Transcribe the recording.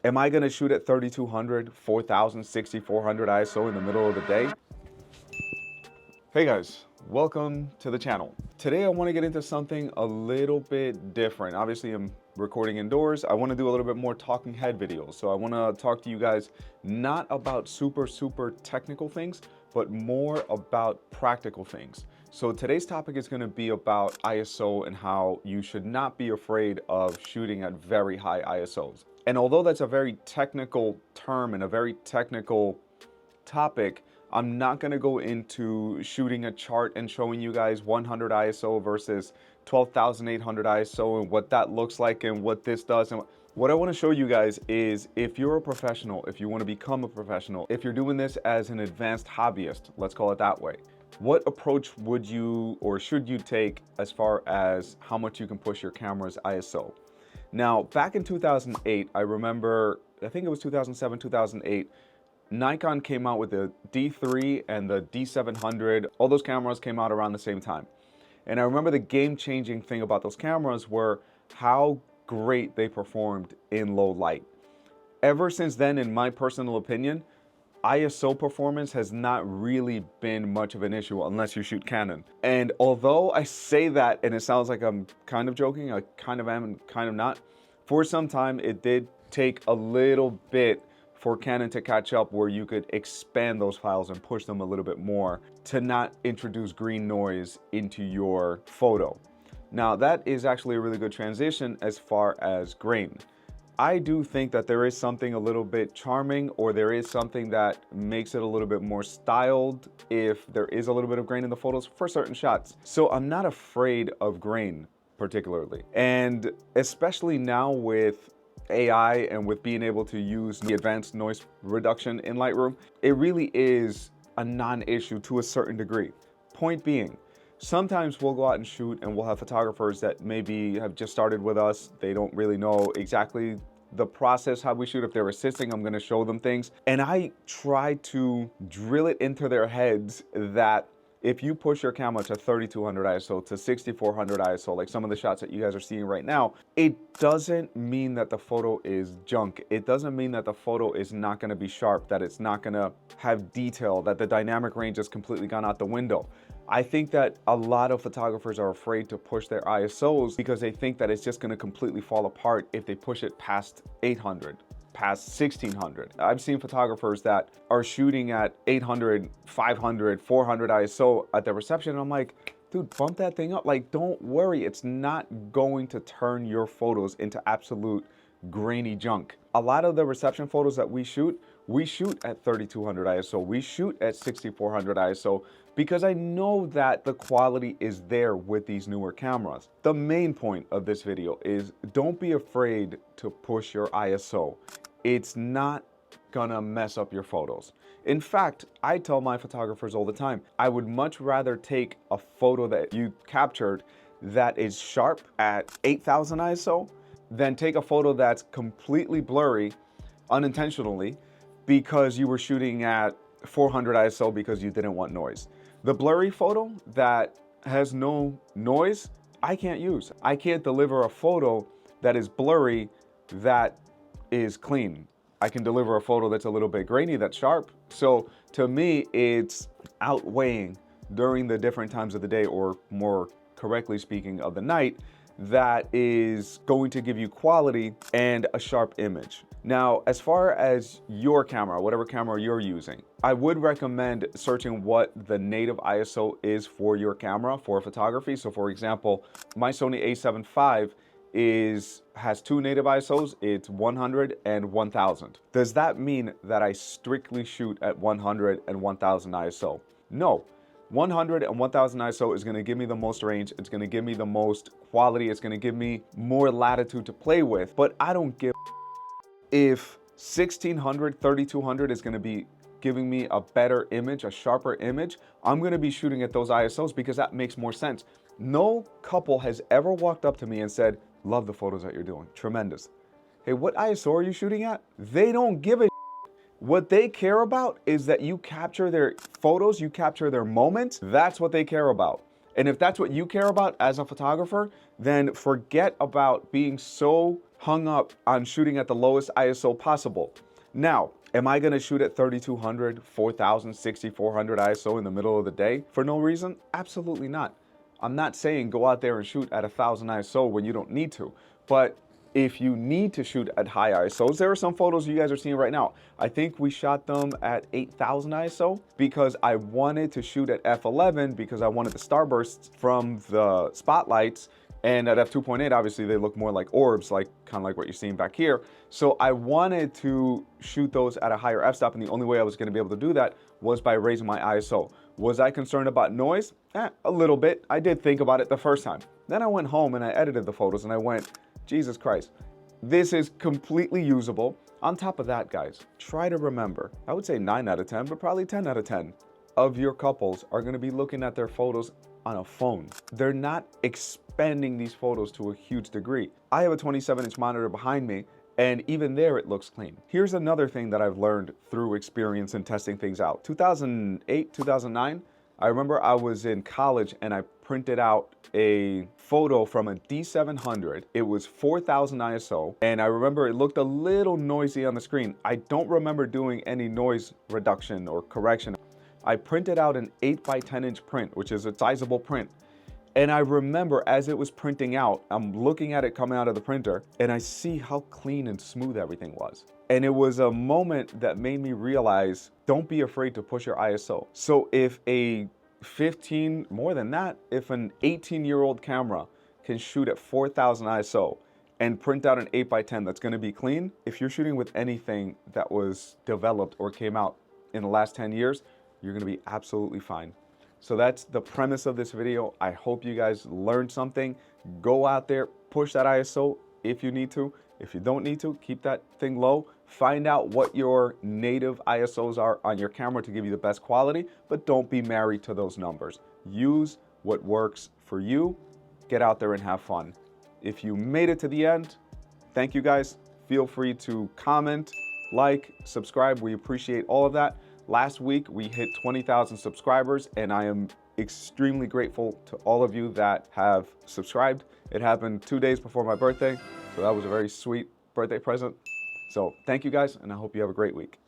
Am I gonna shoot at 3200, 4000, 6400 ISO in the middle of the day? Hey guys, welcome to the channel. Today I want to get into something a little bit different. Obviously I'm recording indoors. I want to do a little bit more talking head videos. So I want to talk to you guys not about super technical things, but more about practical things. So today's topic is going to be about ISO and how you should not be afraid of shooting at very high ISOs. And although that's a very technical term and a very technical topic, I'm not going to go into shooting a chart and showing you guys 100 ISO versus 12,800 ISO and what that looks like and what this does. And what I want to show you guys is, if you're a professional, if you want to become a professional, if you're doing this as an advanced hobbyist, let's call it that way, what approach would you or should you take as far as how much you can push your camera's ISO? Now, back in 2008, I remember, I think it was 2007, 2008, Nikon came out with the D3 and the D700. All those cameras came out around the same time. And I remember the game-changing thing about those cameras were how great they performed in low light. Ever since then, in my personal opinion, ISO performance has not really been much of an issue unless you shoot Canon. And although I say that and it sounds like I'm kind of joking, I kind of am and kind of not, for some time it did take a little bit for Canon to catch up where you could expand those files and push them a little bit more to not introduce green noise into your photo. Now that is actually a really good transition as far as grain. I do think that there is something a little bit charming, or there is something that makes it a little bit more styled if there is a little bit of grain in the photos for certain shots. So I'm not afraid of grain particularly. And especially now with AI and with being able to use the advanced noise reduction in Lightroom, it really is a non-issue to a certain degree. Point being, sometimes we'll go out and shoot and we'll have photographers that maybe have just started with us. They don't really know exactly the process, how we shoot. If they're assisting, I'm going to show them things. And I try to drill it into their heads that if you push your camera to 3200 ISO, to 6400 ISO, like some of the shots that you guys are seeing right now, it doesn't mean that the photo is junk. It doesn't mean that the photo is not going to be sharp, that it's not going to have detail, that the dynamic range has completely gone out the window. I think that a lot of photographers are afraid to push their ISOs because they think that it's just going to completely fall apart if they push it past 800. Past 1600. I've seen photographers that are shooting at 800, 500, 400 ISO at the reception, and I'm like, dude, bump that thing up. Like, don't worry, it's not going to turn your photos into absolute grainy junk. A lot of the reception photos that we shoot at 3200 ISO, we shoot at 6400 ISO, because I know that the quality is there with these newer cameras. The main point of this video is, don't be afraid to push your ISO. It's not gonna mess up your photos. In fact, I tell my photographers all the time, I would much rather take a photo that you captured that is sharp at 8000 ISO than take a photo that's completely blurry unintentionally because you were shooting at 400 ISO because you didn't want noise. The blurry photo that has no noise, I can't use. I can't deliver a photo that is blurry that is clean. I can deliver a photo that's a little bit grainy, that's sharp. So to me, it's outweighing during the different times of the day, or more correctly speaking, of the night, that is going to give you quality and a sharp image. Now, as far as your camera, whatever camera you're using, I would recommend searching what the native ISO is for your camera for photography. So for example, my Sony a7 IV has two native ISOs. It's 100 and 1000. Does that mean that I strictly shoot at 100 and 1000 ISO? No. 100 and 1000 ISO is going to give me the most range. It's going to give me the most quality. It's going to give me more latitude to play with. But I don't give if 1600, 3200 is going to be giving me a better image, a sharper image. I'm going to be shooting at those ISOs because that makes more sense. No couple has ever walked up to me and said, love the photos that you're doing. Tremendous. Hey, what ISO are you shooting at? They don't give a What they care about is that you capture their photos, you capture their moments. That's what they care about. And if that's what you care about as a photographer, then forget about being so hung up on shooting at the lowest ISO possible. Now, am I gonna shoot at 3200, 4000, 6400 ISO in the middle of the day for no reason? Absolutely not. I'm not saying go out there and shoot at 1000 ISO when you don't need to, but if you need to shoot at high ISOs, there are some photos you guys are seeing right now. I think we shot them at 8000 ISO because I wanted to shoot at f11 because I wanted the starbursts from the spotlights, and at f2.8, obviously they look more like orbs, like kind of like what you're seeing back here. So I wanted to shoot those at a higher f-stop, and the only way I was gonna be able to do that was by raising my ISO. Was I concerned about noise? A little bit. I did think about it the first time. Then I went home and I edited the photos and I went, Jesus Christ, this is completely usable. On top of that, guys, try to remember, I would say 9 out of 10, but probably 10 out of 10 of your couples are gonna be looking at their photos on a phone. They're not expanding these photos to a huge degree. I have a 27-inch monitor behind me, and even there it looks clean. Here's another thing that I've learned through experience and testing things out. 2008, 2009, I remember I was in college and I printed out a photo from a D700. It was 4000 ISO, and I remember it looked a little noisy on the screen. I don't remember doing any noise reduction or correction. I printed out an 8 by 10 inch print, which is a sizable print. And I remember as it was printing out, I'm looking at it coming out of the printer, and I see how clean and smooth everything was. And it was a moment that made me realize, don't be afraid to push your ISO. So if a 15, more than that, if an 18-year-old camera can shoot at 4000 ISO and print out an 8 by 10 that's gonna be clean, if you're shooting with anything that was developed or came out in the last 10 years, you're gonna be absolutely fine. So that's the premise of this video. I hope you guys learned something. Go out there, push that ISO if you need to. If you don't need to, keep that thing low. Find out what your native ISOs are on your camera to give you the best quality, but don't be married to those numbers. Use what works for you. Get out there and have fun. If you made it to the end, thank you guys. Feel free to comment, like, subscribe. We appreciate all of that. Last week, we hit 20,000 subscribers, and I am extremely grateful to all of you that have subscribed. It happened 2 days before my birthday, so that was a very sweet birthday present. So thank you guys, and I hope you have a great week.